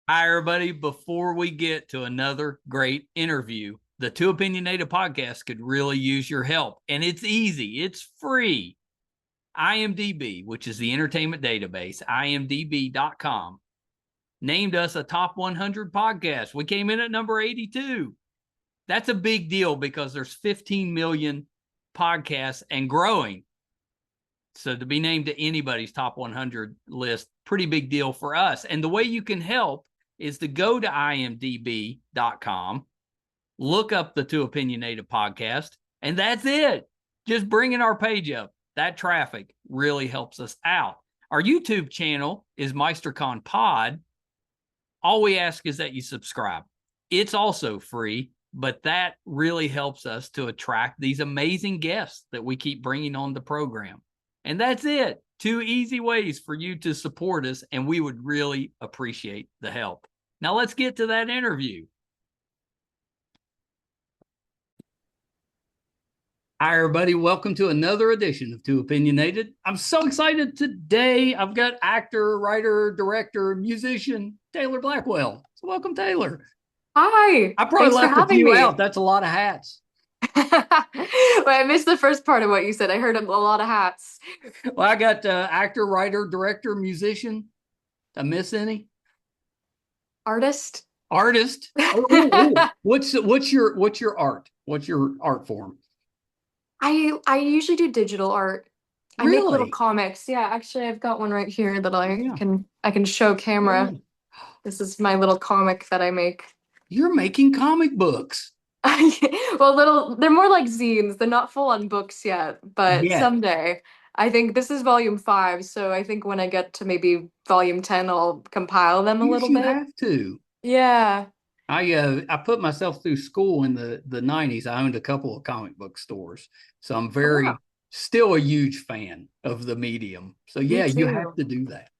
Hi, everybody. Before we get to another great interview, the Too Opinionated podcast could really use your help. And it's easy, it's free. IMDb, which is the entertainment database, imdb.com, named us a top 100 podcast. We came in at number 82. That's a big deal because there's 15 million podcasts and growing. So to be named to anybody's top 100 list, pretty big deal for us. And the way you can help is to go to imdb.com, look up the Too Opinionated podcast, and that's it. Just bringing our page up. That traffic really helps us out. Our YouTube channel is MeisterCon Pod. All we ask is that you subscribe. It's also free, but that really helps us to attract these amazing guests that we keep bringing on the program. And that's it. 2 easy ways for you to support us, and we would really appreciate the help. Now let's get to that interview. Hi, everybody. Welcome to another edition of Too Opinionated. I'm so excited today. I've got actor, writer, director, musician, Taylor Blackwell. So welcome, Taylor. Hi. I probably Thanks for left a having few me. out. That's a lot of hats. Well, I missed the first part of what you said. I heard a lot of hats. Well, I got actor, writer, director, musician. Did I miss any? Artist. Artist. Oh. What's your art? What's your art form? I usually do digital art. I make little Really? comics. Yeah, actually I've got one right here that Oh, I yeah. can I can show camera. Really? This is my little comic that I make. You're making comic books. Well, they're more like zines. They're not full on books yet, but Yet. someday. I think this is volume 5, so I think when I get to maybe volume 10, I'll compile them a Yes, little you bit. have to. Yeah. I put myself through school in the 90s. I owned a couple of comic book stores. So I'm Oh, wow. very still a huge fan of the medium. So Me yeah, you have too. to do that.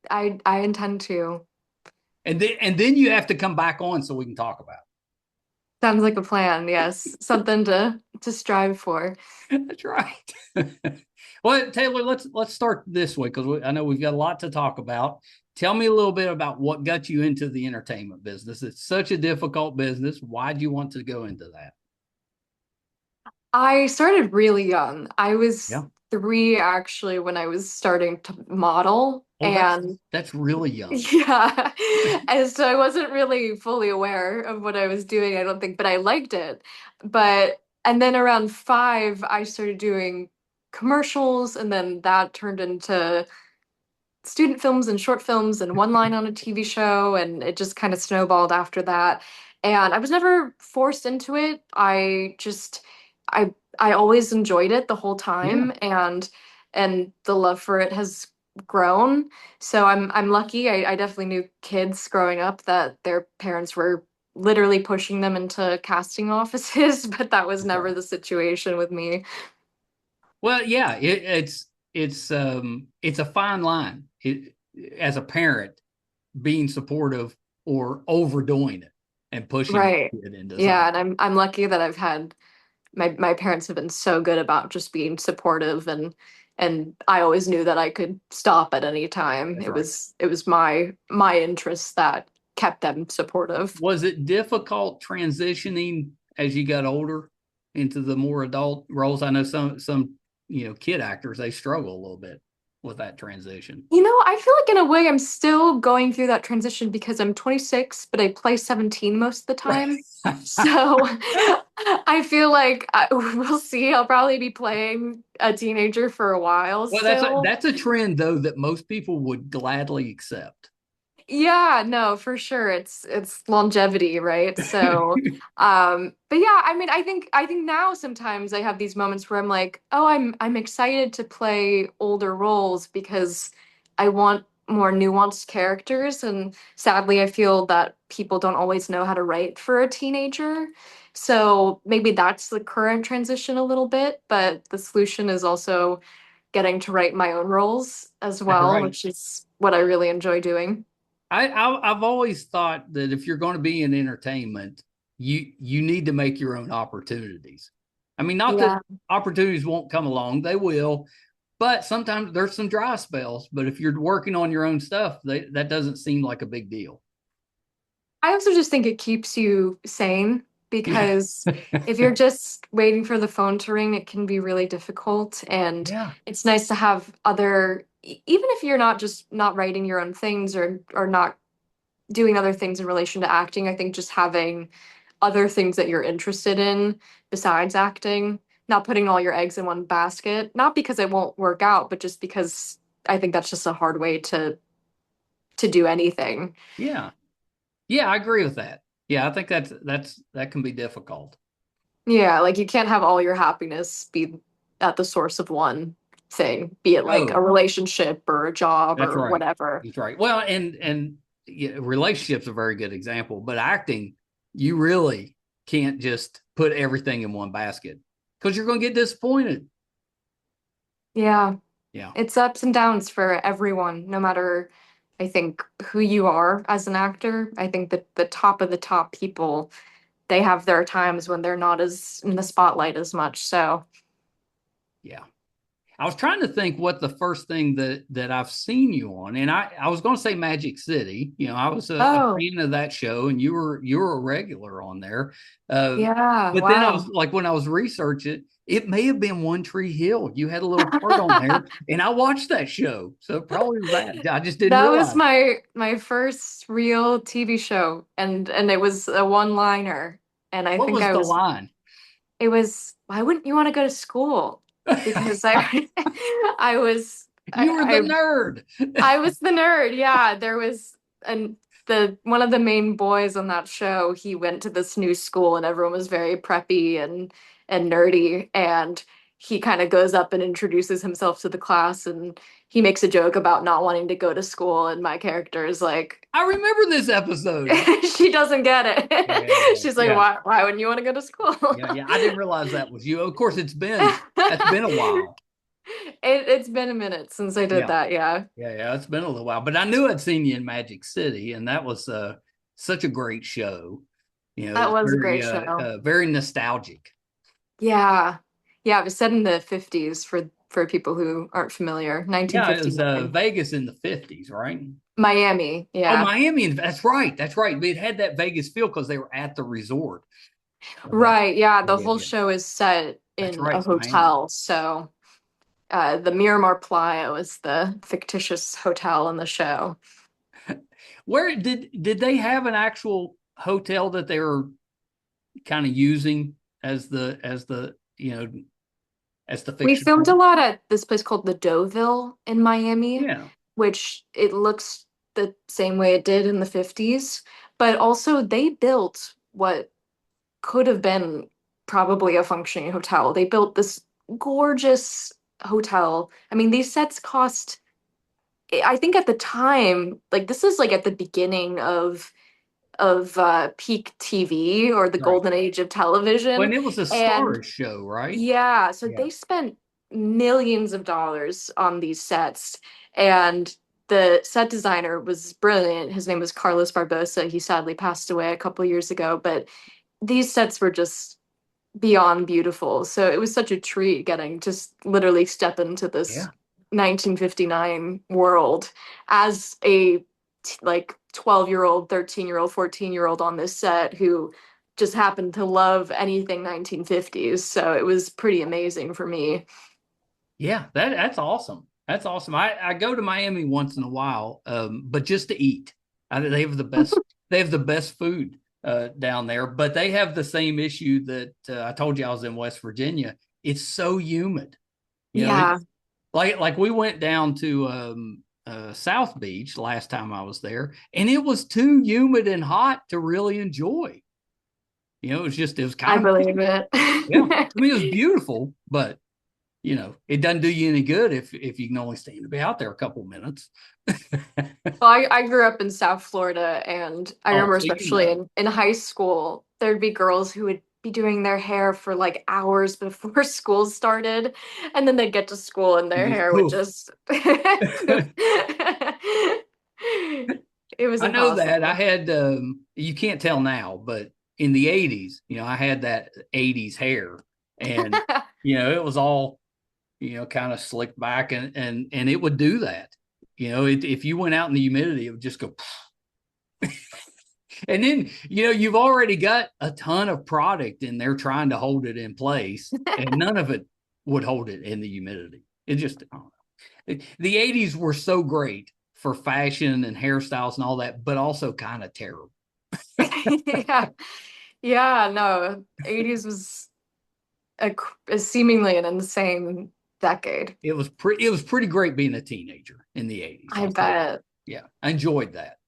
I intend to. And then you have to come back on so we can talk about Sounds like a plan, yes. Something to strive for. it. That's right. Well, Taylor, let's start this way because I know we've got a lot to talk about. Tell me a little bit about what got you into the entertainment business. It's such a difficult business. Why do you want to go into that? I started really young. I was Yeah. 3 actually when I was starting to model, Oh, that's and that's really young. yeah. And so I wasn't really fully aware of what I was doing, I don't think, but I liked it. And then around 5, I started doing commercials, and then that turned into student films and short films and one line on a TV show, and it just kind of snowballed after that. And I was never forced into it. I always enjoyed it the whole Yeah. time, and the love for it has grown. So I'm lucky. I definitely knew kids growing up that their parents were literally pushing them into casting offices, but that was That's never right. the situation with me. Well, yeah, it's a fine line. As a parent, being supportive or overdoing it and pushing Right. it into Yeah, something. and I'm lucky that I've had my parents have been so good about just being supportive, and I always knew that I could stop at any time. That's It right. was my interests that kept them supportive. Was it difficult transitioning as you got older into the more adult roles? I know some kid actors they struggle a little bit with that transition. I feel like in a way I'm still going through that transition because I'm 26, but I play 17 most of the Right. time. So I feel like we'll see. I'll probably be playing a teenager for a while Well, that's a still. that's a trend though that most people would gladly accept. Yeah, no, for sure. It's longevity, right? So, but yeah, I mean, I think now sometimes I have these moments where I'm like, oh, I'm excited to play older roles because I want more nuanced characters, and sadly, I feel that people don't always know how to write for a teenager. So maybe that's the current transition a little bit, but the solution is also getting to write my own roles as well, Right. which is what I really enjoy doing. I've always thought that if you're going to be in entertainment, you need to make your own opportunities. I mean, not that Yeah. opportunities won't come along, they will, But sometimes there's some dry spells. But if you're working on your own stuff, that doesn't seem like a big deal. I also just think it keeps you sane Yeah. because if you're just waiting for the phone to ring, it can be really difficult. And Yeah. it's nice to have other, even if you're not just not writing your own things or not doing other things in relation to acting, I think just having other things that you're interested in besides acting, not putting all your eggs in one basket, not because it won't work out, but just because I think that's just a hard way to do anything. Yeah. Yeah, I agree with that. Yeah, I think that can be difficult. Yeah, like you can't have all your happiness be at the source of one thing, be it like a Oh, relationship or a job that's or right. whatever. That's right. Well, and yeah, relationships are a very good example, but acting, you really can't just put everything in one basket because you're going to get disappointed. Yeah, Yeah. it's ups and downs for everyone, no matter, I think, who you are as an actor. I think that the top of the top people, they have their times when they're not as in the spotlight as much. So, Yeah. I was trying to think what the first thing that I've seen you on, and I was going to say Magic City. You know, I was a oh, fan of that show, and you were a regular on there. yeah, But then I was wow. like, when I was researching, it may have been One Tree Hill. You had a little part on there, and I watched that show, so it probably was that. I just didn't That was realize. my first real TV show and it was a one-liner and I What think was I the was line? it was why wouldn't you want to go to school? Because I I was You were the I nerd. I was the nerd. Yeah, there was and the one of the main boys on that show, he went to this new school and everyone was very preppy and nerdy and he kind of goes up and introduces himself to the class and he makes a joke about not wanting to go to school and my character is like I remember this episode. she doesn't get Yeah, it. She's like, yeah, why wouldn't you want to go to school? yeah. I didn't realize that was you. Of course, that's been a while. It's been a minute since I did Yeah. that, yeah. Yeah, it's been a little while, but I knew I'd seen you in Magic City, and that was such a great show. You know, That it's was a great show. very nostalgic. Yeah. Yeah, it was set in the 50s for people who aren't familiar. Yeah, it was 1959. Vegas in the 50s, right? Miami, Oh, yeah. Miami, that's right, that's right. It had that Vegas feel because they were at the resort. Right, yeah, the whole Yeah, show is set that's in right. a It's Miami. hotel. So, the Miramar Playa was the fictitious hotel in the show. Where did they have an actual hotel that they were kind of using as the as the We fiction filmed a point? lot at this place called the Deauville in Miami, Yeah, which it looks the same way it did in the 50s, but also they built what could have been probably a functioning hotel. They built this gorgeous hotel. I mean, these sets cost, I think at the time, like this is like at the beginning of peak TV or the right. golden age of When television. it was a And Starz show, right? yeah, so Yeah. they spent millions of dollars on these sets. And the set designer was brilliant. His name was Carlos Barbosa. He sadly passed away a couple years ago, but these sets were just beyond beautiful. So it was such a treat getting to literally step into this Yeah. 1959 world as a like 12-year-old, 13-year-old, 14-year-old on this set who just happened to love anything 1950s. So it was pretty amazing for me. Yeah, that's awesome. That's awesome. I go to Miami once in a while, but just to eat. They have the best food down there, but they have the same issue that I told you I was in West Virginia. It's so humid. You know, Yeah, it's like we went down to South Beach last time I was there, and it was too humid and hot to really enjoy. You know, it was I kind of believe it. yeah. I mean, it was beautiful, but it doesn't do you any good if you can only stand to be out there a couple minutes. Well, I grew up in South Florida, and I Oh, remember so especially in high school, there'd be girls who would be doing their hair for like hours before school started, and then they'd get to school and you their just hair would poof. just poof. It was I know that I impossible. had you can't tell now, but in the 80s, I had that 80s hair, and it was all kind of slicked back, and it would do that. If you went out in the humidity, it would just go. And then, you've already got a ton of product in there trying to hold it in place, and none of it would hold it in the humidity. It just, I don't know. The 80s were so great for fashion and hairstyles and all that, but also kind of terrible. Yeah. Yeah, no, 80s was seemingly an insane decade. It was pretty great being a teenager in the 80s. I bet. Yeah, I enjoyed that.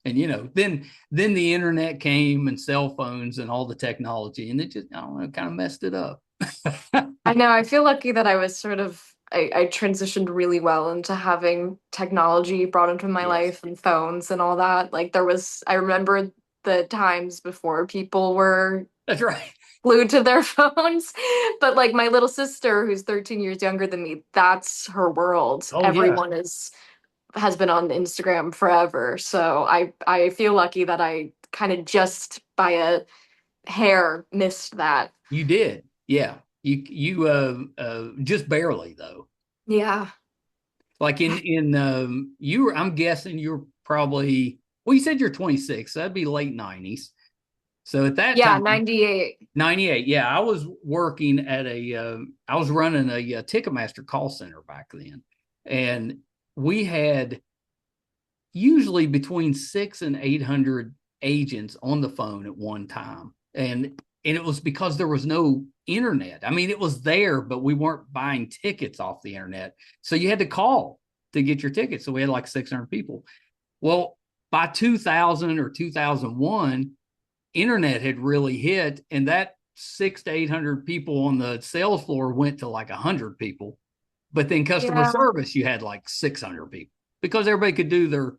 And then the internet came and cell phones and all the technology, and it just, I don't know, kind of messed it up. I know. I feel lucky that I was I transitioned really well into having technology brought into my life and phones and all that. Like I remember the times before people were That's right. glued to their phones. But like my little sister, who's 13 years younger than me, that's her world. Oh, Everyone has been on Instagram forever. So I feel lucky that I kind of just by a hair missed that. You did. Yeah. You just barely though. Yeah. Like I'm guessing you're probably, well, you said you're 26, so that'd be late 90s. So at that time, 98. 98. Yeah, I was working at I was running a Ticketmaster call center back then, and we had usually between 600 and 800 agents on the phone at one time, and it was because there was no internet. I mean, it was there, but we weren't buying tickets off the internet, so you had to call to get your tickets. So we had like 600 people. Well, by 2000 or 2001, internet had really hit, and that 600 to 800 people on the sales floor went to like 100 people. But then customer service, you had like 600 people because everybody could do their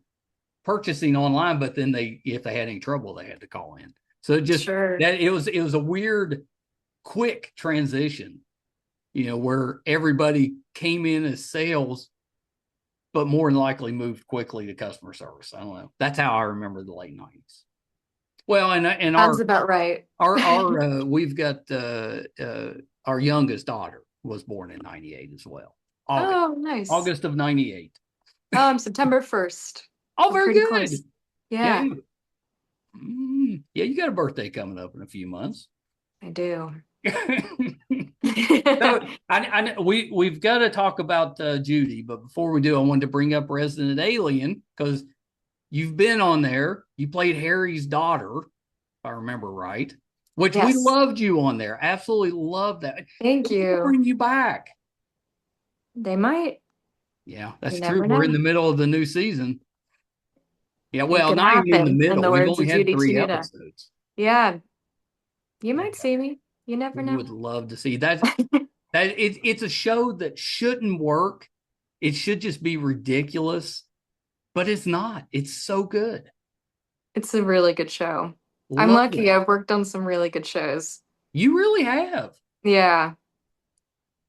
purchasing online. But then if they had any trouble, they had to call in. So it was a weird, quick transition, where everybody came in as sales, but more than likely moved quickly to customer service. I don't know. That's how I remember the late 90s. Well, and sounds about right. We've got our youngest daughter was born in 98 as well. Oh, nice. August of 98. I'm September 1st. Oh, very good. Close. Yeah. Yeah, you got a birthday coming up in a few months. I do. So, we've got to talk about Judy, but before we do, I wanted to bring up Resident Alien because you've been on there. You played Harry's daughter, if I remember right, which we loved you on there. Absolutely loved that. Thank you. Bring you back. They might. Yeah, that's true. We're in the middle of the new season. Yeah, well, not even in the middle. We've only had Judy 3 Tenuta. episodes. Yeah. You might see me. You never know. Would love to see that. It's a show that shouldn't work. It should just be ridiculous, but it's not. It's so good. It's a really good show. I'm lucky. I've worked on some really good shows. You really have. Yeah.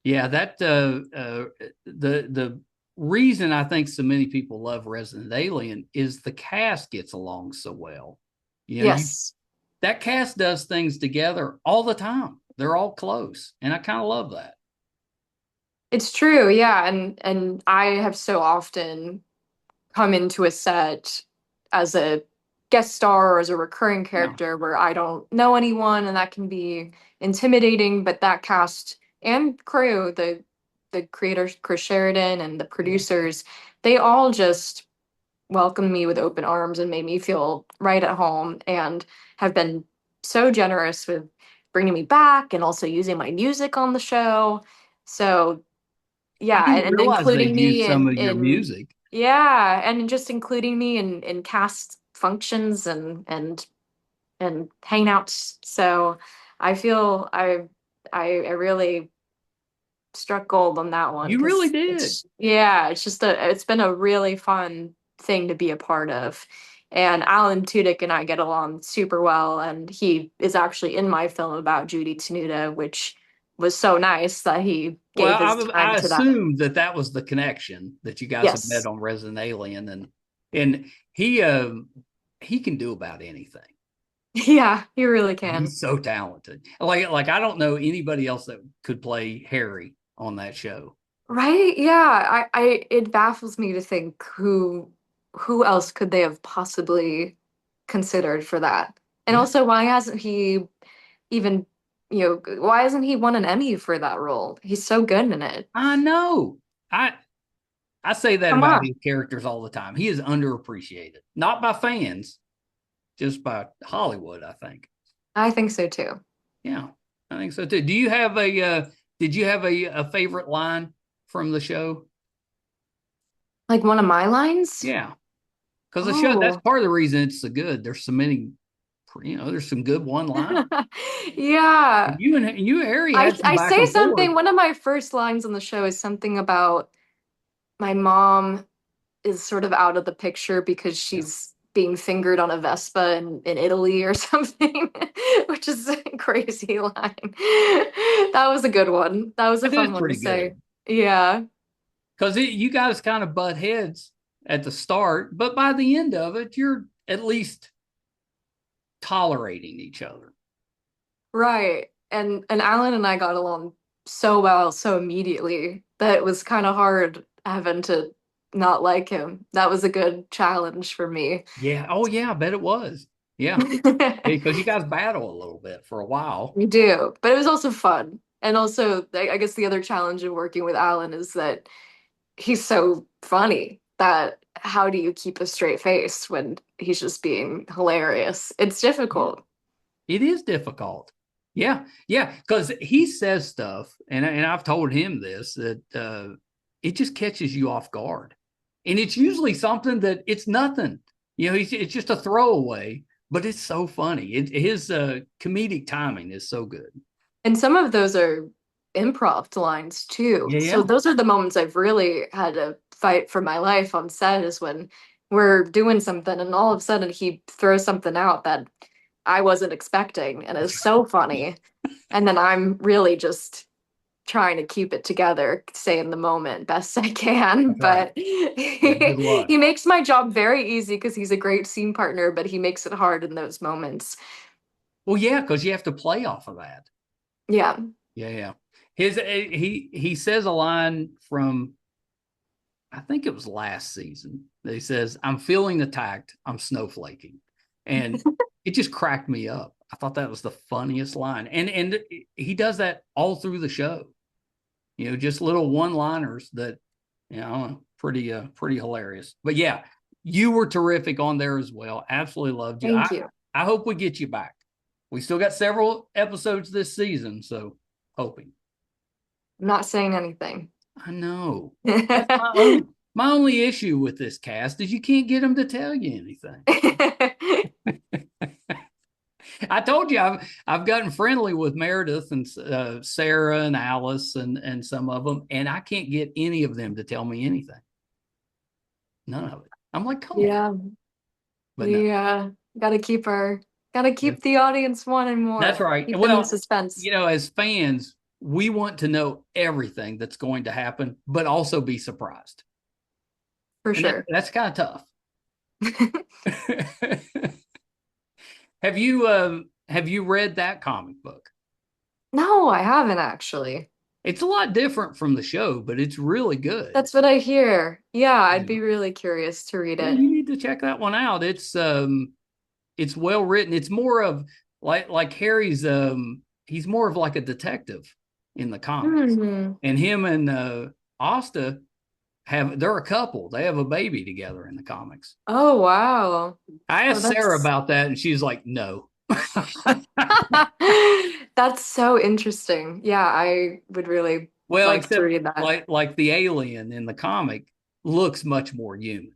Yeah, that the reason I think so many people love Resident Alien is the cast gets along so well. Yes. That cast does things together all the time. They're all close, and I kind of love that. It's true, yeah, and I have so often come into a set as a guest star or as a recurring character where I don't know anyone, and that can be intimidating, but that cast and crew, the creators, Chris Sheridan and the producers, they all just welcomed me with open arms and made me feel right at home and have been so generous with bringing me back and also using my music on the show. So yeah, and including me in your music. Yeah, and just including me in cast functions and hangouts. So I feel I really struck gold on that one. You really did. It's been a really fun thing to be a part of. And Alan Tudyk and I get along super well, and he is actually in my film about Judy Tenuta, which was so nice that he gave his time I to that. I assumed that was the connection that you guys have met on Resident Alien, and he can do about anything. Yeah, he really can. He's so talented. Like I don't know anybody else that could play Harry on that show. Right? Yeah. It baffles me to think who else could they have possibly considered for that? And Yeah, also, why hasn't he even, why hasn't he won an Emmy for that role? He's so good in it. I know. I I say that Come about on. his characters all the time. He is underappreciated, not by fans, just by Hollywood, I think. I think so too. Yeah, I think so too. Do you have a did you have a favorite line from the show? Like one of my lines? Yeah. Because the show, that's Oh. part of the reason it's so good. There's so many, there's some good one line. Yeah. You Harry I had some I back say and forth. something, one of my first lines on the show is something about my mom is sort of out of the picture because Yeah. she's being fingered on a Vespa in Italy or something, which is a crazy line. That was a good one. That was a It is fun one to pretty say. good. Yeah. Because you guys kind of butt heads at the start, but by the end of it, you're at least tolerating each other. Right. And Alan and I got along so well so immediately that it was kind of hard having to not like him. That was a good challenge for me. Yeah. Oh, yeah. I bet it was. Yeah. Because you guys battle a little bit for a while. We do, but it was also fun. And also, I guess the other challenge of working with Alan is that he's so funny that how do you keep a straight face when he's just being hilarious? It's Yeah. difficult. It is difficult. Yeah, yeah, because he says stuff, and I've told him this that it just catches you off guard, and it's usually something that it's nothing. It's just a throwaway, but it's so funny. His comedic timing is so good. And some of those are improv lines too. Yeah, So yeah, those are the moments I've really had to fight for my life on set is when we're doing something and all of a sudden he throws something out that I wasn't expecting and is so funny. And then I'm really just trying to keep it together, stay in the moment best I can. that's right. But Yeah, good luck. he makes my job very easy because he's a great scene partner, but he makes it hard in those moments. Well, yeah, because you have to play off of that. Yeah. Yeah, yeah. He says a line from I think it was last season. That he says, "I'm feeling attacked. I'm snowflaking," and it just cracked me up. I thought that was the funniest line, and he does that all through the show. Just little one-liners that pretty hilarious. But yeah, you were terrific on there as well. Absolutely loved you. I Thank you. I hope we get you back. We still got several episodes this season, so hoping. I'm not saying anything. I know. That's my only issue with this cast is you can't get them to tell you anything. I told you I've gotten friendly with Meredith and Sarah and Alice and some of them, and I can't get any of them to tell me anything. None of it. I'm like, come on, Yeah, but no. we gotta Yeah. keep the audience wanting That's more. right. Keep them in Well, suspense. as fans, we want to know everything that's going to happen, but also be surprised, For and sure. that's kind of tough. Have you read that comic book? No, I haven't actually. It's a lot different from the show, but it's really good. That's what I hear. Yeah, I'd Yeah, be really curious to read yeah, it. you need to check that one out. It's well written. It's more of like Harry's he's more of like a detective in the comics. Hmm. And him and Asta they're a couple. They have a baby together in the comics. Oh, wow. I Oh, asked Sarah that's about that and she's like, no. that's so interesting. Yeah, I would really Well, like to except read that. like the alien in the comic looks much more human.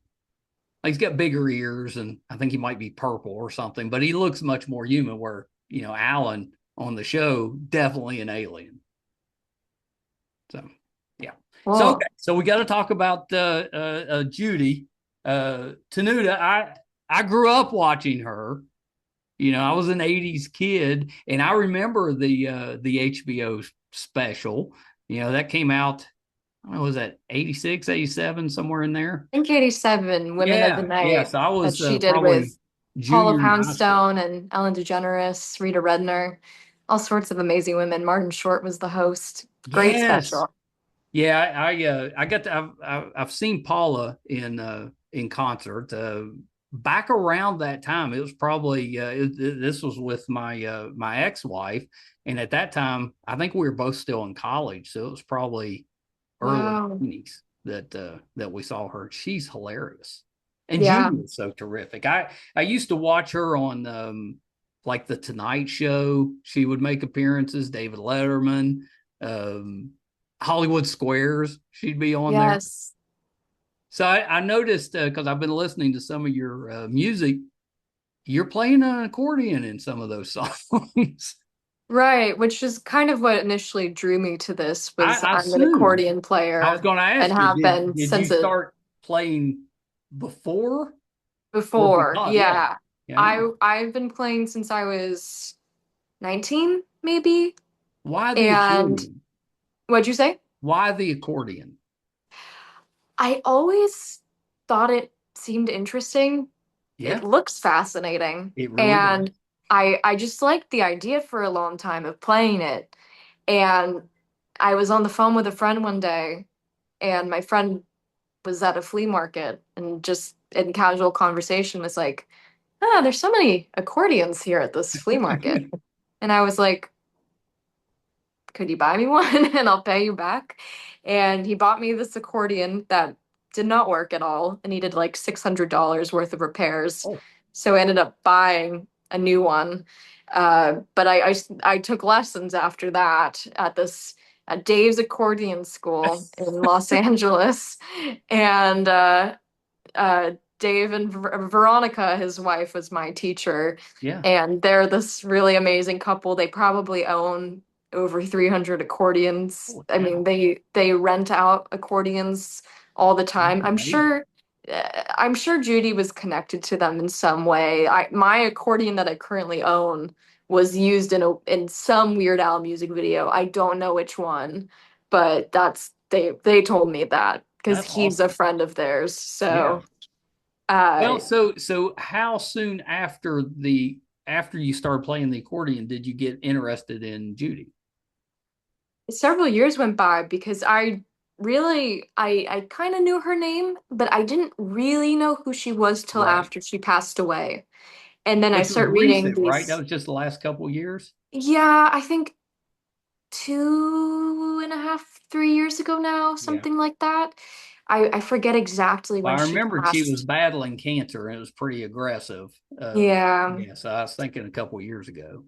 Like he's got bigger ears, and I think he might be purple or something, but he looks much more human. Where Alan on the show definitely an alien. So yeah. So okay, Well, so we got to talk about Judy Tenuta. I grew up watching her. I was an '80s kid, and I remember the HBO special. That came out. I don't know, was that 86, 87, somewhere in there? I think 87 Women of the Yeah, yeah. Night So I that was she did probably with Paula junior in high school. Poundstone and Ellen DeGeneres, Rita Redner, all sorts of amazing women. Martin Short was the host. Great Yes, special. Yeah, I got to, I've seen Paula in concert. Back around that time, it was probably this was with my ex-wife, and at that time, I think we were both still in college, so it was probably early Wow. 20s that we saw her. She's hilarious, and Yeah. Judy is so terrific. I used to watch her on like the Tonight Show. She would make appearances. David Letterman. Um, Hollywood Squares. She'd be on there. Yes. So I noticed because I've been listening to some of your music, you're playing an accordion in some of those songs. Right, which is kind of what initially drew me to this was I I'm an assume. accordion I was player going to and ask you, have been did you since it start playing before or before. because? Yeah, Yeah. yeah, yeah. I've been playing since I was 19, maybe. Why the And accordion? what'd you say? Why the accordion? I always thought it seemed interesting. It Yeah, looks fascinating. it really does. And I just liked the idea for a long time of playing it. And I was on the phone with a friend one day, and my friend was at a flea market and just in casual conversation was like, "Ah, there's so many accordions here at this flea market." And I was like, "Could you buy me one and I'll pay you back?" And he bought me this accordion that did not work at all and needed like $600 worth of repairs. Oh, So I ended up buying a new one. But I took lessons after that at Dave's Accordion School in Los Angeles. And uh, Dave and Veronica, his wife, was my teacher, yeah. and they're this really amazing couple. They probably own over 300 accordions. Holy I mean, cow. they rent out accordions all the That's time. amazing. I'm sure Judy was connected to them in some way. My accordion that I currently own was used in some Weird Al music video. I don't know which one, but they told me that because That's he's a awesome. friend of theirs. Yeah. So, Well, uh, so how soon after you started playing the accordion did you get interested in Judy? several years went by because I kind of knew her name, but I didn't really know who she was till Right. after she passed away. And then I Which was start reading recent, right? That these, was just the last couple of years. yeah, I think 2.5, 3 years ago now, Yeah. something like that. I forget exactly Well, when I she remembered she was passed. battling cancer and it was pretty aggressive. Yeah. Yeah, so I was thinking a couple of years ago.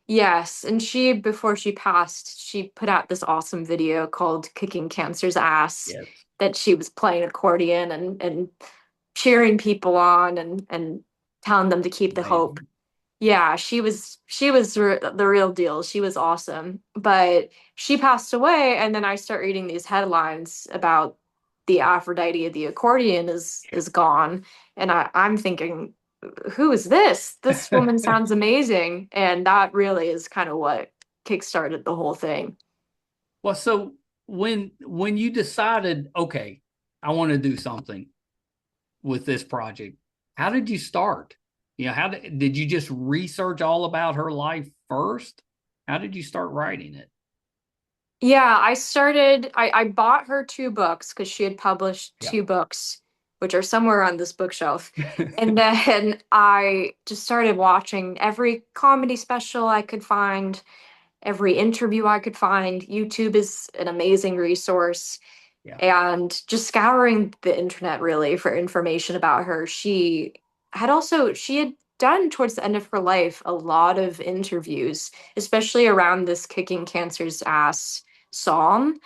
Yes, and before she passed, she put out this awesome video called Kicking Cancer's Ass Yes, that she was playing accordion and cheering people on and telling them to keep the hope. amazing. Yeah, she was the real deal. She was awesome. But she passed away, and then I start reading these headlines about the Aphrodite of the accordion is gone, and I'm thinking, who is this? This woman sounds amazing, and that really is kind of what kickstarted the whole thing. Well, so when you decided, okay, I want to do something with this project, how did you start? You know, did you just research all about her life first? How did you start writing it? Yeah, I bought her two books because she had published Yeah. two books, which are somewhere on this bookshelf. And then I just started watching every comedy special I could find, every interview I could find. YouTube is an amazing resource. Yeah. And just scouring the internet really for information about her. She had done towards the end of her life a lot of interviews, especially around this kicking cancer's ass song.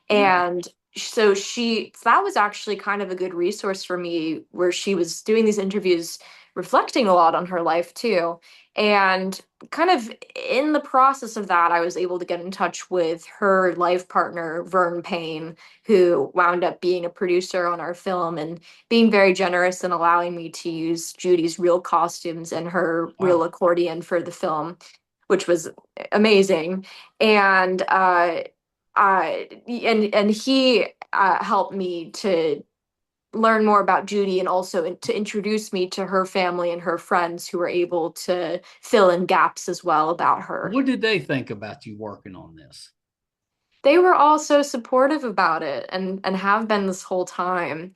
Yeah. And that was actually kind of a good resource for me where she was doing these interviews reflecting a lot on her life too. And kind of in the process of that, I was able to get in touch with her life partner, Vern Payne, who wound up being a producer on our film and being very generous in allowing me to use Judy's real costumes and her real Wow. accordion for the film, which was amazing. And he helped me to learn more about Judy and also to introduce me to her family and her friends who were able to fill in gaps as well about her. What did they think about you working on this? They were all so supportive about it and have been this whole time.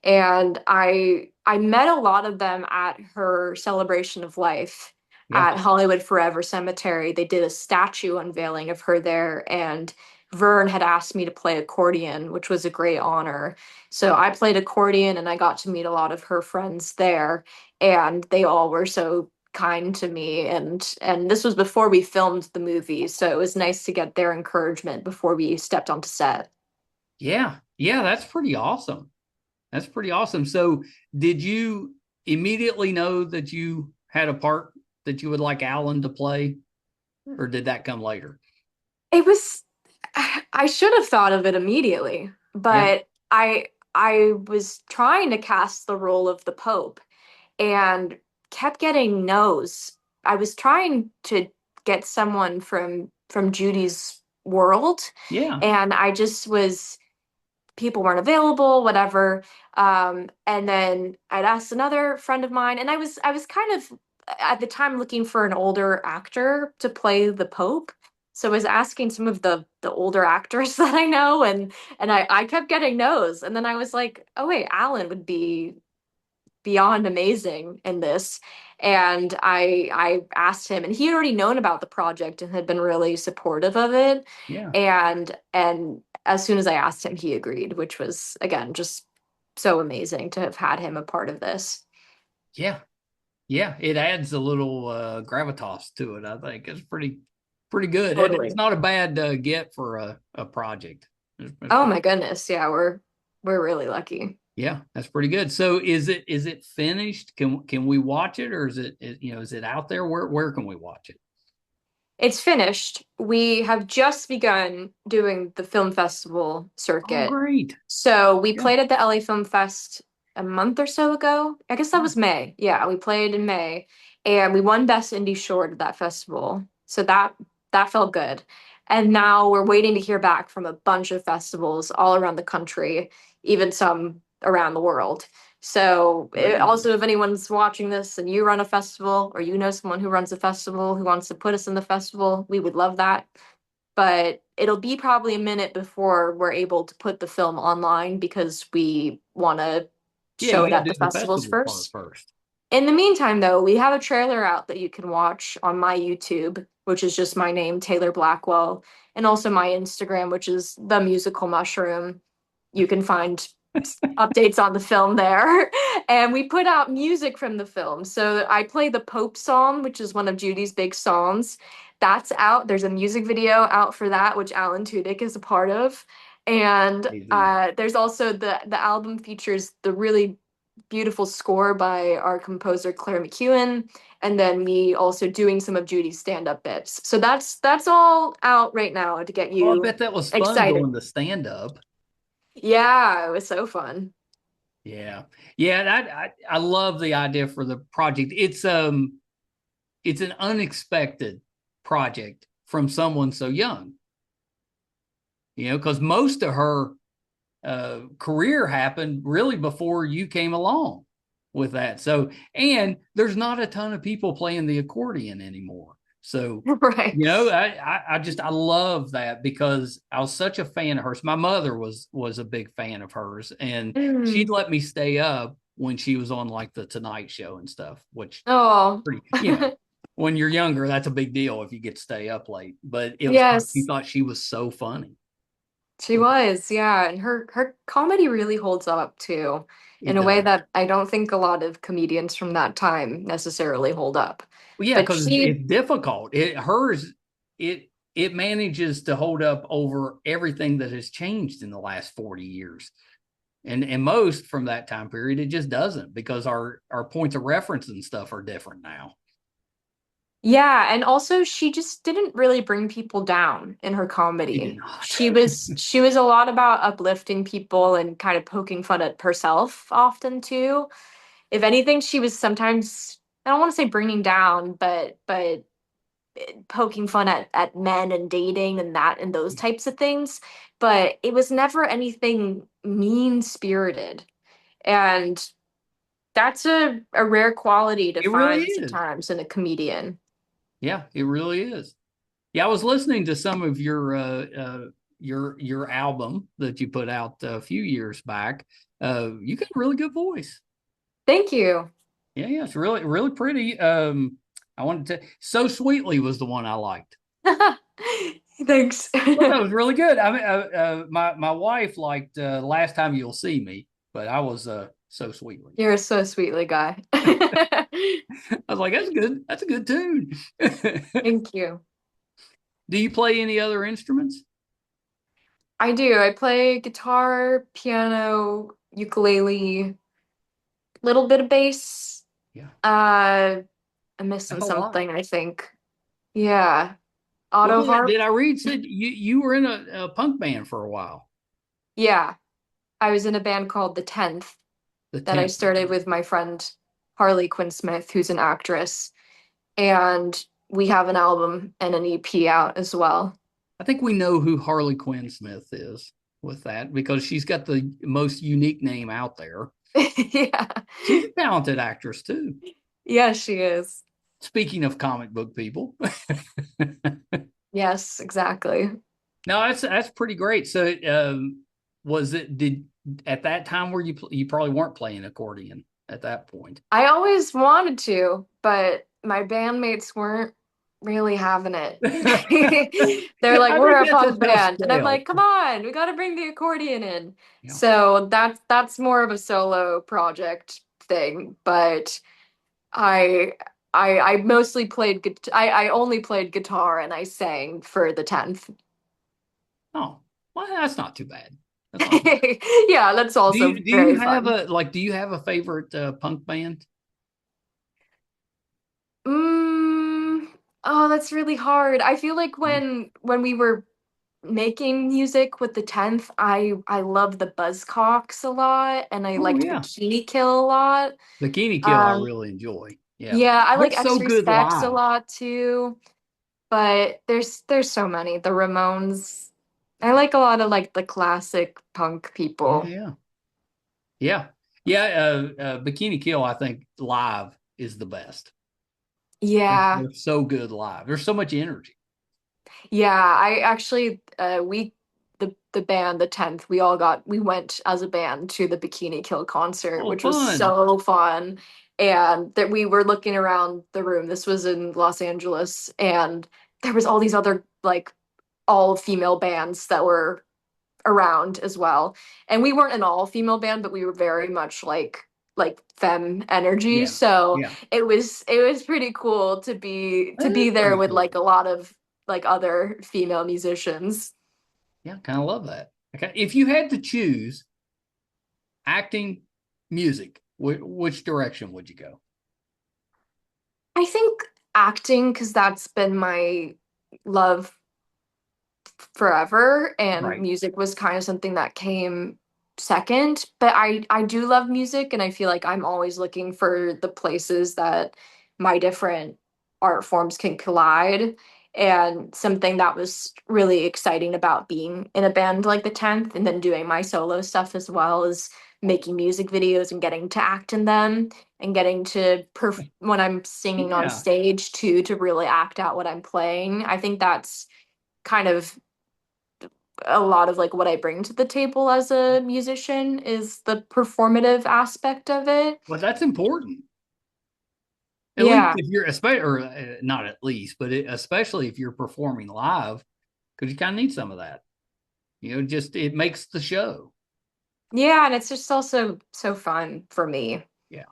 And I met a lot of them at her celebration of life Yeah. at Hollywood Forever Cemetery. They did a statue unveiling of her there, and Vern had asked me to play accordion, which was a great honor. So I played accordion and I got to meet a lot of her friends there, and they all were so kind to me, and this was before we filmed the movie, so it was nice to get their encouragement before we stepped onto set. Yeah. Yeah, that's pretty awesome. That's pretty awesome. So, did you immediately know that you had a part that you would like Alan to play, or did that come later? It was I should have thought of it immediately, Yeah. but I was trying to cast the role of the Pope and kept getting no's. I was trying to get someone from Judy's world, Yeah. and I just was people weren't available, whatever. And then I'd asked another friend of mine, and I was kind of at the time looking for an older actor to play the Pope. So I was asking some of the older actors that I know, and I kept getting no's. And then I was like, oh wait, Alan would be beyond amazing in this. And I asked him, and he had already known about the project and had been really supportive of it. Yeah. And as soon as I asked him, he agreed, which was again just so amazing to have had him a part of this. Yeah. Yeah. It adds a little gravitas to it. I think it's pretty good. It's Totally. not a bad get for a project. It's Oh pretty, my goodness. Yeah, we're really lucky. yeah, that's pretty good. So, is it finished? Can we watch it, or is it out there? Where can we watch it? It's finished. We have just begun doing the film festival Oh, circuit. great. So we Yeah. played at the LA Film Fest a month or so ago. I guess that Yeah. was May. Yeah, we played in May, and we won Best Indie Short at that festival. So that felt good. And now we're waiting to hear back from a bunch of festivals all around the country, even some around the world. So Very good. also, if anyone's watching this and you run a festival or you know someone who runs a festival who wants to put us in the festival, we would love that. But it'll be probably a minute before we're able to put the film online because we want to Yeah, show you it got to at do the the festivals festival part first. first. In the meantime, though, we have a trailer out that you can watch on my YouTube, which is just my name, Taylor Blackwell, and also my Instagram, which is The Musical Mushroom. You can find updates on the film there. And we put out music from the film. So I play the Pope song, which is one of Judy's big songs. That's out. There's a music video out for that, which Alan Tudyk is a part of. And Amazing. there's also the album features the really beautiful score by our composer Claire McEwen, and then me also doing some of Judy's stand-up bits. So that's all out right now to get Oh, I you bet that was fun excited. doing the stand up. Yeah, it was so fun. Yeah, yeah. I love the idea for the project. It's an unexpected project from someone so young. Because most of her career happened really before you came along with that. So, and there's not a ton of people playing the accordion anymore. So, Right. I love that because I was such a fan of hers. My mother was a big fan of hers, and she'd Mm. let me stay up when she was on like the Tonight Show and stuff, which Oh. pretty, when you're younger, that's a big deal if you get to stay up late. But it was she Yes, thought she was so funny. she was. Yeah, and her comedy really holds up too, in It a way does. that I don't think a lot of comedians from that time necessarily hold up. Well, yeah, But because she, it's difficult. It manages to hold up over everything that has changed in the last 40 years. And most from that time period, it just doesn't because our points of reference and stuff are different now. yeah, and also she just didn't really bring people down in her She did comedy. not. She was a lot about uplifting people and kind of poking fun at herself often too. If anything, she was sometimes, I don't want to say bringing down, but poking fun at men and dating and that and those types of things. But it was never anything mean-spirited. And that's a rare quality to It really find is. sometimes in a comedian. Yeah, it really is. Yeah, I was listening to some of your album that you put out a few years back. You got a really good voice. Thank you. Yeah, it's really, really pretty. I wanted to. So Sweetly was the one I liked. Thanks. Well, that was really good. I mean, my wife liked Last Time You'll See Me, but I was So Sweetly. You're so sweetly guy. I was like, that's good. That's a good tune. Thank you. Do you play any other instruments? I do. I play guitar, piano, ukulele, little bit of bass. Yeah, I'm missing that's a lot. something, I think. Yeah. Well, Auto harp. did I read said you were in a punk band for a while? Yeah. I was in a band called The 10th The that I 10th. started with my friend Harley Quinn Smith, who's an actress. And we have an album and an EP out as well. I think we know who Harley Quinn Smith is with that because she's got the most unique name out there. Yeah. She's a talented actress too. Yeah, she is. Speaking of comic book people. Yes, exactly. No, that's pretty great. So, was it did at that time where you probably weren't playing accordion at that point? I always wanted to, but my bandmates weren't really having it. They're like, I we're think a that's a punk tough band. And I'm sell. like, come on, we got to bring the accordion in. Yeah. So that's more of a solo project thing, but I I mostly played I only played guitar and I sang for the 10th. Oh, well, that's not too bad. That's not too bad. Yeah, that's also Do you very have fun. do you have a favorite punk band? Mm, oh, that's really hard. I feel like Yeah. when we were making music with the 10th, I love the Buzzcocks a lot and I Oh liked yeah, Bikini Kill a lot. Bikini Kill I Um, really enjoy. Yeah, yeah, I they're like X so good Respects a live. lot too, but there's so many. The Ramones. I like a lot of like the classic punk Yeah, people. yeah, yeah, yeah. Bikini Kill I think live is the best. Yeah. They're so good live. There's so much energy. Yeah, I actually we the band the 10th we went as a band to the Bikini Kill concert, Oh, which was fun. so fun. And that we were looking around the room. This was in Los Angeles and there was all these other like all female bands that were around as well. And we weren't an all female band, but we were very much like femme energy. Yeah, So yeah. it was pretty cool to That is be there pretty with cool. like a lot of like other female musicians. Yeah, kind of love that. Okay, if you had to choose acting, music, which direction would you go? I think acting, because that's been my love forever, and Right. music was kind of something that came second. But I do love music, and I feel like I'm always looking for the places that my different art forms can collide. And something that was really exciting about being in a band like the 10th and then doing my solo stuff as well is making music videos and getting to act in them and getting to when I'm singing on Yeah. stage too to really act out what I'm playing. I think that's kind of a lot of like what I bring to the table as a musician is the performative aspect of it. Well, that's important. At least Yeah. if you're, especially, or not at least, but especially if you're performing live, because you kind of need some of that. Just it makes the show. Yeah, and it's just also so fun for me. Yeah.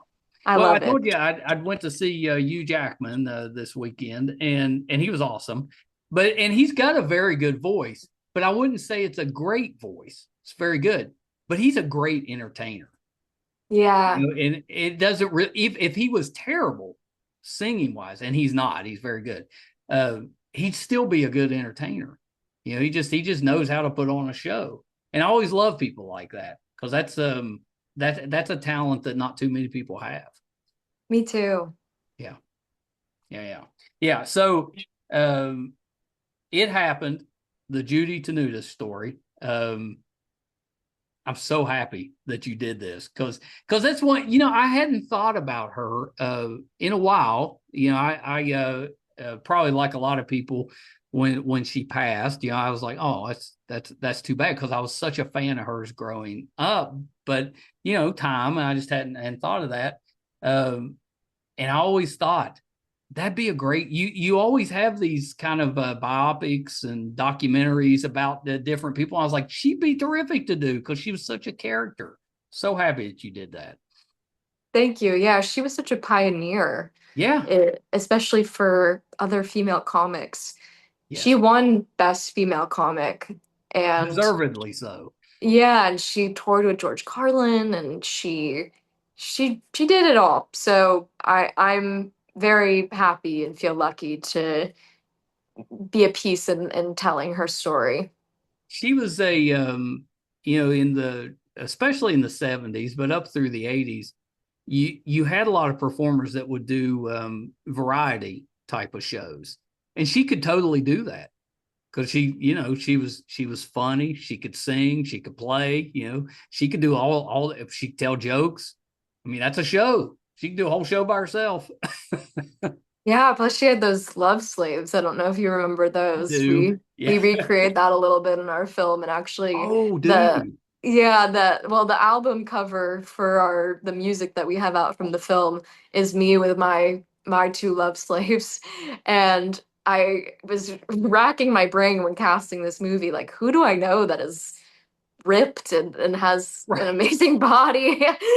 I Well, I love it. told you I went to see Hugh Jackman this weekend, and he was awesome. And he's got a very good voice, but I wouldn't say it's a great voice. It's very good, but he's a great entertainer. Yeah. And it doesn't really. If he was terrible singing wise, and he's not, he's very good. He'd still be a good entertainer. He just knows how to put on a show, and I always love people like that because that's a talent that not too many people have. Me too. Yeah, yeah. Yeah. So um, it happened. The Judy Tenuta story. I'm so happy that you did this because that's one I hadn't thought about her in a while. I probably like a lot of people when she passed. I was like, oh, that's too bad, because I was such a fan of hers growing up. But time, and I just hadn't thought of that. And I always thought that'd be a great. You always have these kind of biopics and documentaries about the different people. I was like, she'd be terrific to do because she was such a character. So happy that you did that. Thank you. Yeah, she was such a pioneer, Yeah. especially for other female comics. She Yes. won Best Female Comic, and Deservedly so. yeah, and she toured with George Carlin, and she did it all. So I'm very happy and feel lucky to be a piece in telling her story. She was a in the especially in the 70s, but up through the 80s, you had a lot of performers that would do variety type of shows, and she could totally do that because she was funny, she could sing, she could play, she could do all if she could tell jokes. I mean, that's a show. She could do a whole show by herself. Yeah, plus she had those love slaves. I don't know if you remember those. Do We yeah. recreate that a little bit in our film, and actually Oh, do the you? yeah, the album cover for the music that we have out from the film is me with my two love slaves. And I was racking my brain when casting this movie, like who do I know that is ripped and has an Right. amazing body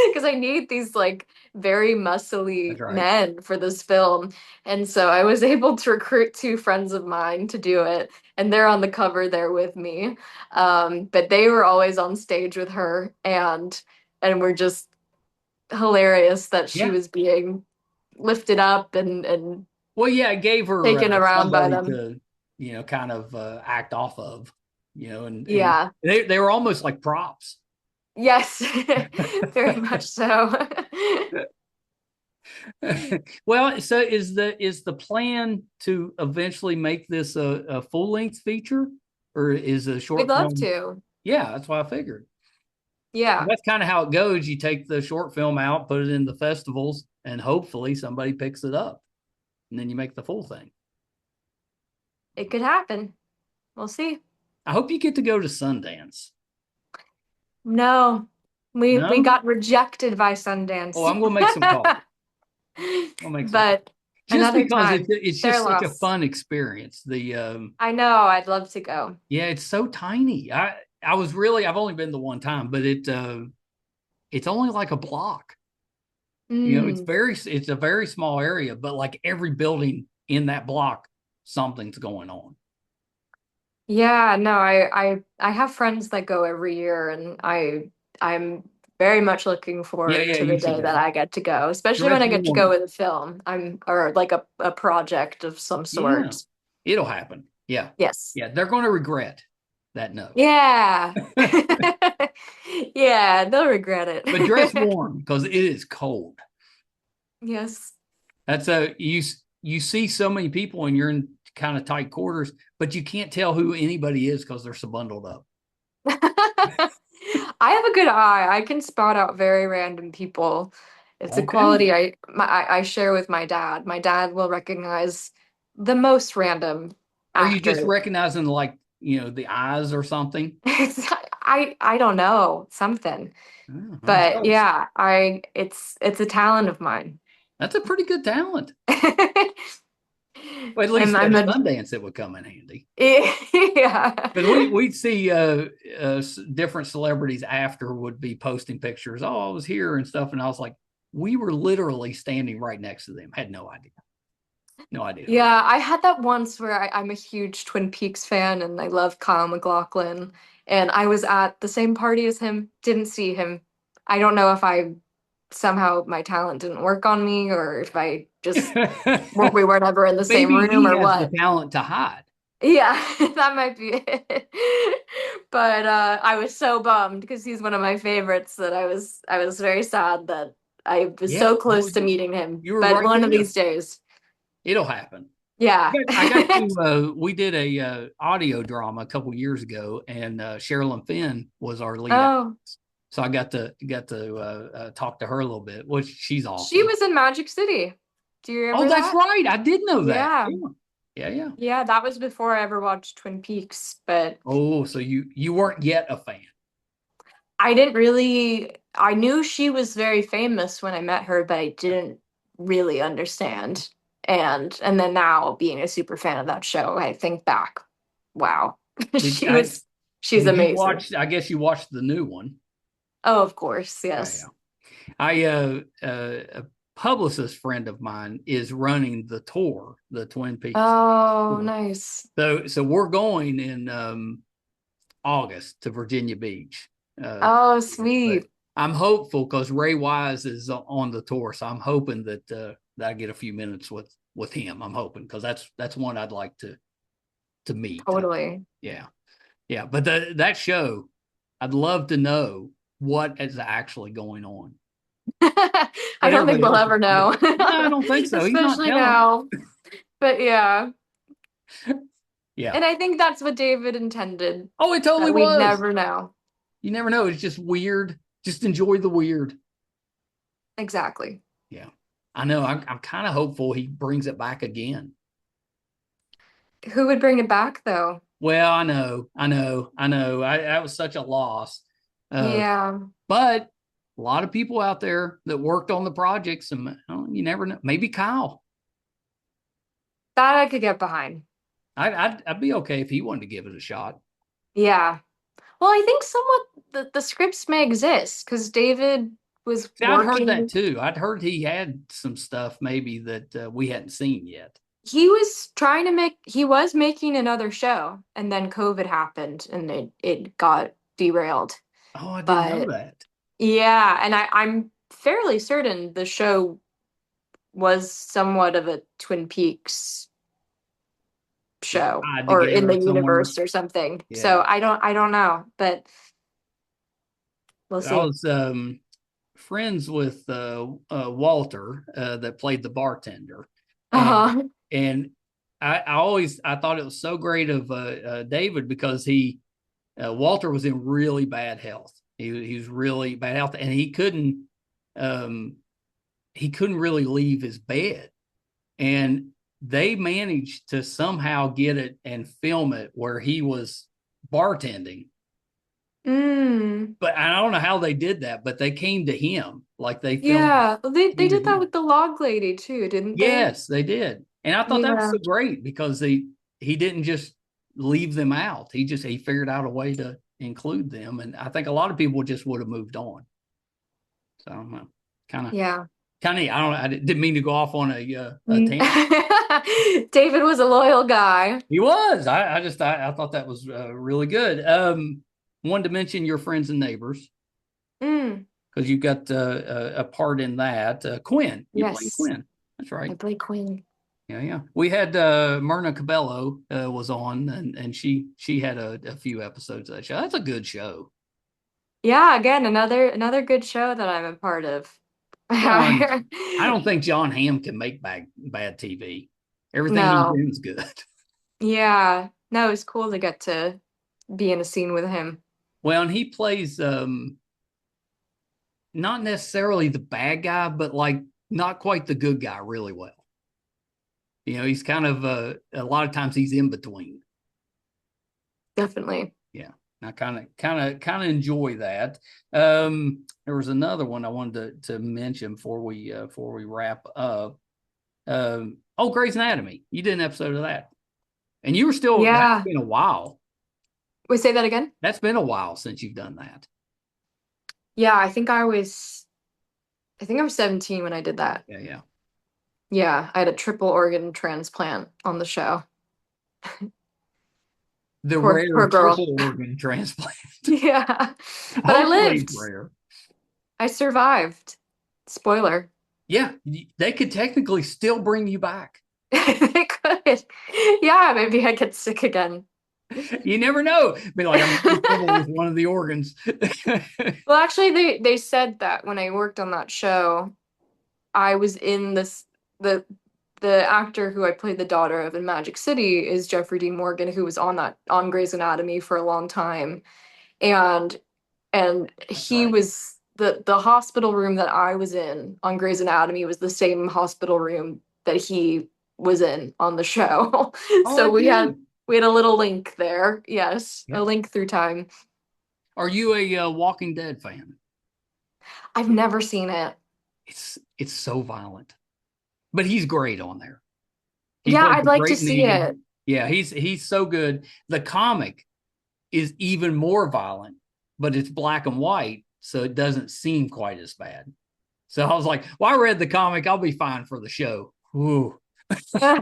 because I need these like very That's muscly right. men for this film. And so I was able to recruit two friends of mine to do it, and they're on the cover there with me. But they were always on stage with her, and were just hilarious that she Yeah. was being lifted up and Well, yeah, it gave her taken around by somebody them. to, kind of act off of, and Yeah. they were almost like props. Yes. Very much so. Well, so is the plan to eventually make this a full length feature, or is a We'd short love film? to. Yeah, that's what I figured. Yeah. That's kind of how it goes. You take the short film out, put it in the festivals, and hopefully somebody picks it up, and then you make the full thing. It could happen. We'll see. I hope you get to go to Sundance. No, we No? got rejected by Oh, Sundance. I'm gonna make some calls. I'll make some calls. But Just another because time, it's their just such a loss. fun experience. I know, I'd love to go. Yeah, it's so tiny. I've only been the one time, but it's only like a block. Mm. It's a very small area, but like every building in that block, something's going on. Yeah, no, I have friends that go every year, and I'm very much looking Yeah, forward yeah, to the you should day that go. I get to go, especially when Dress I get to go warm. with a film. Or like a project of some Yeah, sort. it'll happen. Yeah. Yes. Yeah, they're going to regret that no. Yeah. Yeah, they'll regret But dress it. warm because it is cold. Yes. That's you see so many people and you're in kind of tight quarters, but you can't tell who anybody is because they're so bundled up. I have a good eye. I can spot out very random people. It's a Okay. quality I share with my dad. My dad will recognize the most random Are you just actors. recognizing like, the eyes or something? I don't know, something. Oh, I'm But jealous. yeah, I it's a talent of mine. That's a pretty good talent. Well, at I'm least at I'm a Sundance it would come in handy. yeah. Because we'd see different celebrities after would be posting pictures. Oh, I was here and stuff, and I was like, we were literally standing right next to them. Had no idea, no idea who. Yeah, I had that once where I'm a huge Twin Peaks fan and I love Kyle MacLachlan. And I was at the same party as him, didn't see him. I don't know if I somehow my talent didn't work on me or if I just we weren't ever in the same Maybe room he or has the what. talent to hide. Yeah, that might be it. But I was so bummed because he's one of my favorites that I was very sad that I was Yeah, so well, close to meeting him. you were But right one of there. these days. It'll happen. Yeah. I got to. We did a audio drama a couple years ago, and Sherilyn Fenn was our lead Oh. actress. So I got to talk to her a little bit, which she's She awesome. was in Magic City. Do you Oh, remember that's that? right. I did know that. Yeah. Yeah. Yeah, yeah. Yeah, that was before I ever watched Twin Peaks, but Oh, so you weren't yet a fan. I didn't really, I knew she was very famous when I met her, but I didn't really understand. And then now being a super fan of that show, I think back, wow. Did She I was she's did you amazing. watch? I guess you watched the new one. Oh, of course, Yeah, yes. yeah. A publicist friend of mine is running the tour, the Twin Peaks Oh, tour. nice. So we're going in August to Virginia Beach. Oh, But sweet. I'm hopeful because Ray Wise is on the tour, so I'm hoping that I get a few minutes with him. I'm hoping because that's one I'd like to meet. Totally. Yeah, yeah. But that show, I'd love to know what is actually going on. I But don't think everybody we'll else is ever good. know. No, I don't think so. He's not Especially telling. now. But yeah. Yeah. And I think that's what David intended, Oh, it totally that we'd was. never know. You never know. It's just weird. Just enjoy the weird. Exactly. Yeah. I know. I'm kind of hopeful he brings it back again. Who would bring it back though? Well, I know. That was such a loss. Uh, Yeah, but a lot of people out there that worked on the projects, and you never know. Maybe Kyle. that I could get behind. I'd be okay if he wanted to give it a shot. Yeah. Well, I think somewhat the scripts may exist because David was See, I'd heard that working. too. I'd heard he had some stuff maybe that we hadn't seen yet. He was trying to make, he was making another show, and then COVID happened and it got derailed. Oh, I didn't know But that. yeah, and I'm fairly certain the show was somewhat of a Twin Peaks Just show tied or in together the somewhere. universe or something. Yeah. So I don't know, but we'll I see. was friends with Walter that played the bartender, and Uh-huh. and I thought it was so great of David because Walter was in really bad health. He was really bad health, and um, he couldn't really leave his bed, and they managed to somehow get it and film it where he was bartending. Mm. But I don't know how they did that, but they came to him, like they filmed Yeah. Well, they came to did that him. with the log lady too, didn't they? Yes, they did. And I thought that was Yeah. so great because he didn't just leave them out. He figured out a way to include them. And I think a lot of people just would have moved on. So kind of Yeah. kind of I don't know. I didn't mean to go off on a Mm. tangent. David was a loyal guy. He was. I thought that was really good. Wanted to mention your friends and neighbors Mm. because you got a part in that. Quinn, you playing Yes. Quinn. That's I right. play Queen. Yeah, yeah. We had Myrna Cabello was on, and she had a few episodes of that show. That's a good show. Yeah, again, another good show that I'm a part of. Well, and I don't think John Hamm can make bad TV. Everything he's No. doing is good. Yeah. No, it's cool to get to be in a scene with him. Well, and he plays not necessarily the bad guy, but like not quite the good guy really well. He's kind of a lot of times he's in between. Definitely. Yeah. I kind of enjoy that. There was another one I wanted to mention before we wrap up. Grey's Anatomy. You did an episode of that, and you were still. That's Yeah. been a while. Wait, say that again? That's been a while since you've done that. Yeah, I think I was 17 when I did that. Yeah, yeah. Yeah, I had a triple organ transplant on the show. The Poor rare girl. triple organ transplant. Yeah. But I Hopefully, lived. it's rare. I survived. Spoiler. Yeah, they could technically still bring you back. They could. Yeah, maybe I get sick again. You never know. Be like, I'm having trouble with one of the organs. Well, actually, they said that when I worked on that show, I was in this the actor who I played the daughter of in Magic City is Jeffrey Dean Morgan, who was on Grey's Anatomy for a long time, and That's he right. was the hospital room that I was in on Grey's Anatomy was the same hospital room that he was in on the show. Oh, So that's neat. we had a little link there. Yes, Yeah. a link through time. Are you a Walking Dead fan? I've never seen it. It's so violent, but he's great on there. He Yeah, plays I'd a like to great see Negan. it. Yeah, he's so good. The comic is even more violent, but it's black and white, so it doesn't seem quite as bad. So I was like, well, I read the comic. I'll be fine for the show. Ooh, so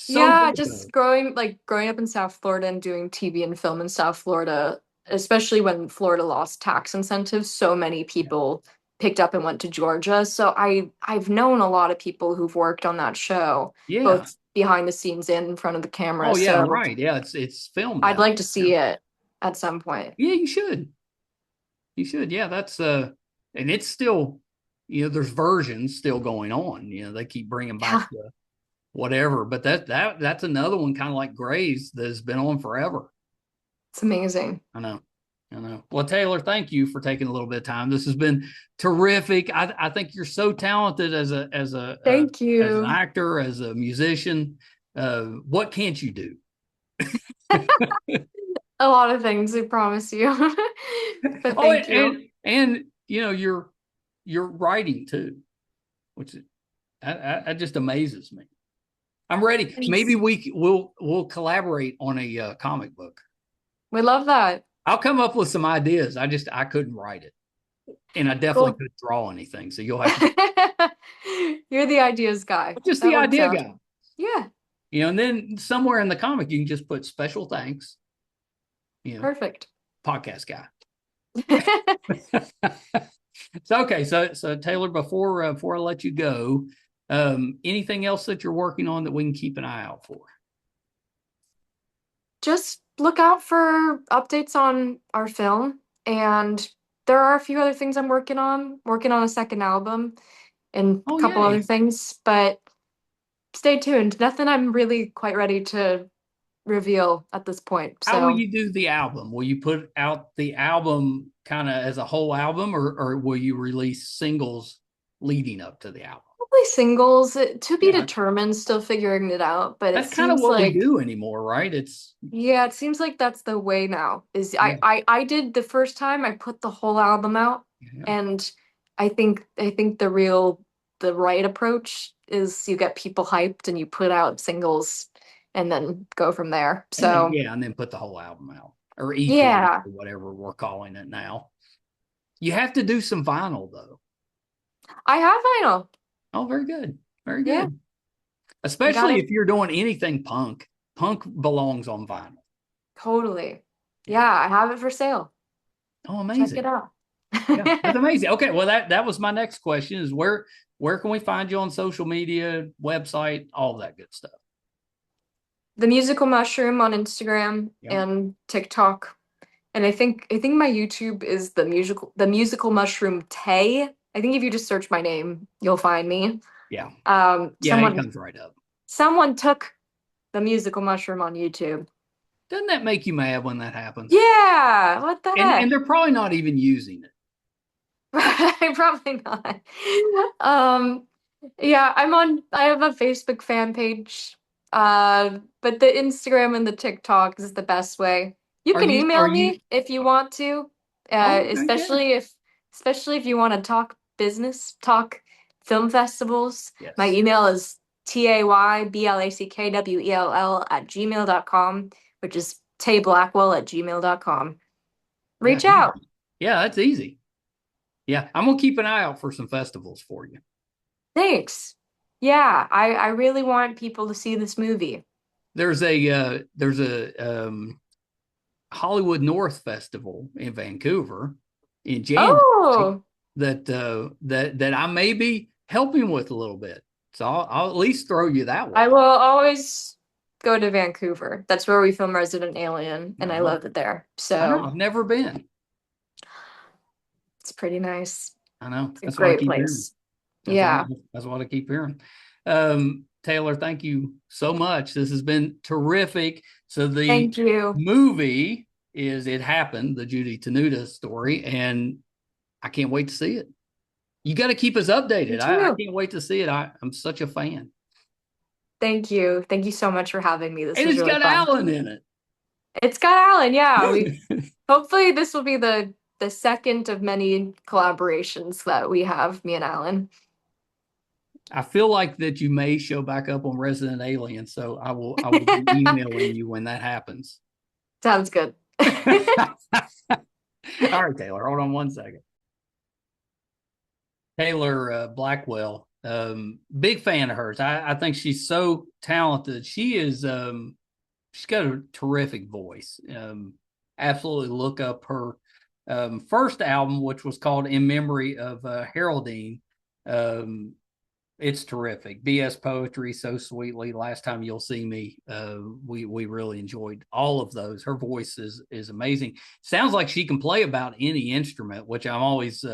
Yeah, good just though. growing up in South Florida and doing TV and film in South Florida, especially when Florida lost tax incentives, so many Yeah. people picked up and went to Georgia. So I've known a lot of people who've worked on that show, Yeah. both behind the scenes and in front of the camera. Oh yeah, So right. Yeah, it's filmed I'd down like to there. see it at some point. Yeah, you should. You should. Yeah, that's and it's still, there's versions still going on. They keep bringing back Yeah, the whatever, but that's another one kind of like Grey's that's been on forever. it's amazing. I know. I know. Well, Taylor, thank you for taking a little bit of time. This has been terrific. I think you're so talented Thank as an you. actor, as a musician. What can't you do? A lot of things, I promise you. But Oh, thank you. and you're writing too, which just amazes me. I'm ready. Maybe Thanks. we'll collaborate on a comic book. We love that. I'll come up with some ideas. I couldn't write it, and I definitely Cool. couldn't draw anything. So you'll have to You're the ideas guy. just the That works idea out. guy. Yeah, And then somewhere in the comic you can just put special thanks. perfect. Podcast guy. So okay, so Taylor, before I let you go, anything else that you're working on that we can keep an eye out for? Just look out for updates on our film. And there are a few other things I'm working on a second album and a Oh couple other yay! things, but stay tuned. Nothing I'm really quite ready to reveal at this point. How will So you do the album? Will you put out the album kind of as a whole album, or will you release singles leading up to the album? probably singles, to be Yeah, determined, still figuring it out, but it that's kind of seems what we like do anymore, right? It's yeah, it seems like that's the way now. Is yeah, I did the first time I put the whole album out, yeah. and I think the right approach is you get people hyped and you put out singles and then go from there. So And then put the whole album out or EP yeah, or whatever we're calling it now. You have to do some vinyl though. I have vinyl. Oh, very good. Very Yeah, good. I got Especially it if you're doing anything punk. Punk belongs on vinyl. totally. Yeah. Yeah, I have it for sale. Oh, Check it amazing. out. Yeah, that's amazing. Okay, well that was my next question is where can we find you on social media, website, all that good stuff. The Musical Mushroom on Instagram Yeah. and TikTok. And I think my YouTube is the musical mushroom Tay. I think if you just search my name, you'll find me. Yeah. Um, Yeah, it someone comes right up. someone took the musical mushroom on YouTube. Doesn't that make you mad when that happens? Yeah, what the And heck? they're probably not even using it. Probably not. Um, yeah, I have a Facebook fan page. But the Instagram and the TikTok is the best way. You Are can you are email you me if you want to. oh okay, yeah. Especially if you want to talk business, talk film festivals. My Yes. email is tayblakwell@gmail.com, which is tayblackwell@gmail.com. Yeah. Reach out. Yeah, that's easy. Yeah. I'm gonna keep an eye out for some festivals for you. Thanks. Yeah, I really want people to see this movie. There's a Hollywood North Festival in Vancouver in January Oh, that I may be helping with a little bit. So I'll at least throw you that I way. will always go to Vancouver. That's where we film Resident Alien, and I Uh-huh. love it there. I know. So I've never been. it's pretty nice. I know. It's a That's what I great keep hearing. place. Yeah. That's what I keep hearing. Taylor, thank you so much. This has been terrific. So the Thank you. movie is It Happened, the Judy Tenuta story, and I can't wait to see it. You got to keep us Me updated. I too. can't wait to see it. I'm such a fan. Thank you. Thank you so much for having me. This And was it's really got fun. Alan in it. It's got Alan. Yeah, we hopefully this will be the second of many collaborations that we have, me and Alan. I feel like that you may show back up on Resident Alien, so I will be emailing you when that happens. Sounds good. All right, Taylor, hold on one second. Taylor Blackwell, big fan of hers. I think she's so talented. She's got a terrific voice. Absolutely look up her first album, which was called In Memory of Haroldine. It's terrific. BS Poetry, So Sweetly, Last Time You'll See Me. We really enjoyed all of those. Her voice is amazing. Sounds like she can play about any instrument, which I'm always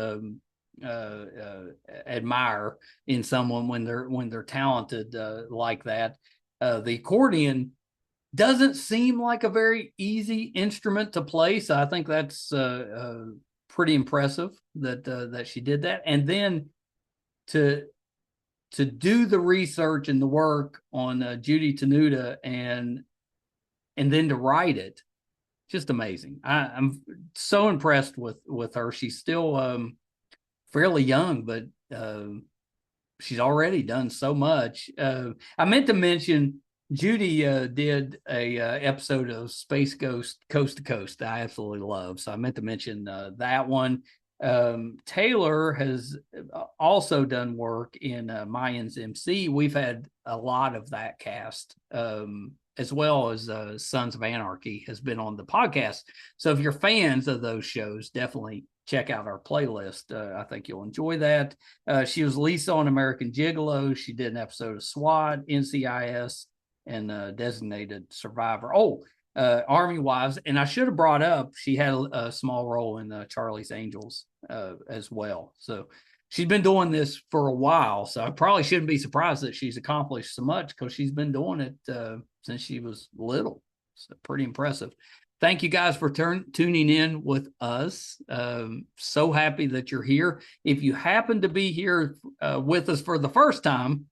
admire in someone when they're talented like that. The accordion doesn't seem like a very easy instrument to play, so I think that's pretty impressive that she did that. And then to do the research and the work on Judy Tenuta and then to write it, just amazing. I'm so impressed with her. She's still fairly young, but she's already done so much. I meant to mention Judy did a episode of Space Ghost Coast to Coast that I absolutely love. So I meant to mention that one. Taylor has also done work in Mayans MC. We've had a lot of that cast, as well as Sons of Anarchy has been on the podcast. So if you're fans of those shows, definitely check out our playlist. I think you'll enjoy that. She was Lisa on American Gigolo. She did an episode of SWAT, NCIS, and Designated Survivor. Army Wives, and I should have brought up she had a small role in Charlie's Angels as well. So she's been doing this for a while, so I probably shouldn't be surprised that she's accomplished so much because she's been doing it since she was little. So pretty impressive. Thank you guys for tuning in with us. So happy that you're here. If you happen to be here with us for the first time,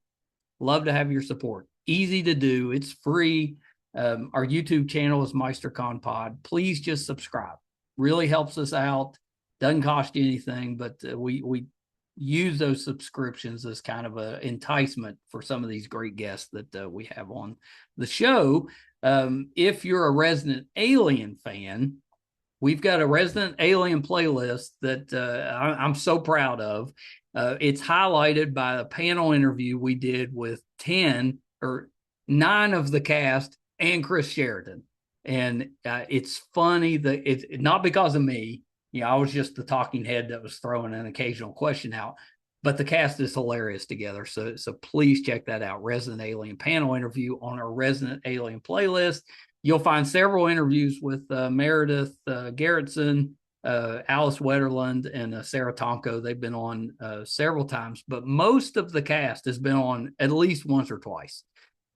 love to have your support. Easy to do. It's free. Our YouTube channel is MeisterCon Pod. Please just subscribe. Really helps us out. Doesn't cost you anything, but we use those subscriptions as kind of an enticement for some of these great guests that we have on the show. If you're a Resident Alien fan, we've got a Resident Alien playlist that I'm so proud of. It's highlighted by a panel interview we did with 9 of the cast and Chris Sheridan. And it's funny that it's not because of me. I was just the talking head that was throwing an occasional question out, but the cast is hilarious together. So please check that out. Resident Alien panel interview on our Resident Alien playlist. You'll find several interviews with Meredith Garrettson, Alice Wetterland, and Sarah Tonko. They've been on several times, but most of the cast has been on at least once or twice.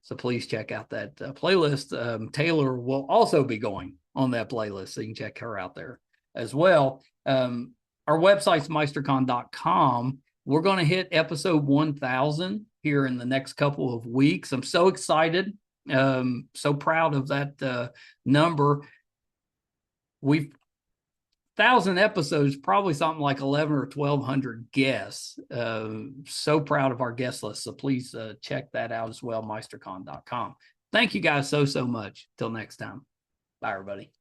So please check out that playlist. Taylor will also be going on that playlist, so you can check her out there as well. Our website's meistercon.com. We're going to hit episode 1000 here in the next couple of weeks. I'm so excited. So proud of that number. We've 1,000 episodes, probably something like 11 or 1,200 guests. So proud of our guest list. So please check that out as well, meistercon.com. Thank you guys so much. Till next time. Bye, everybody.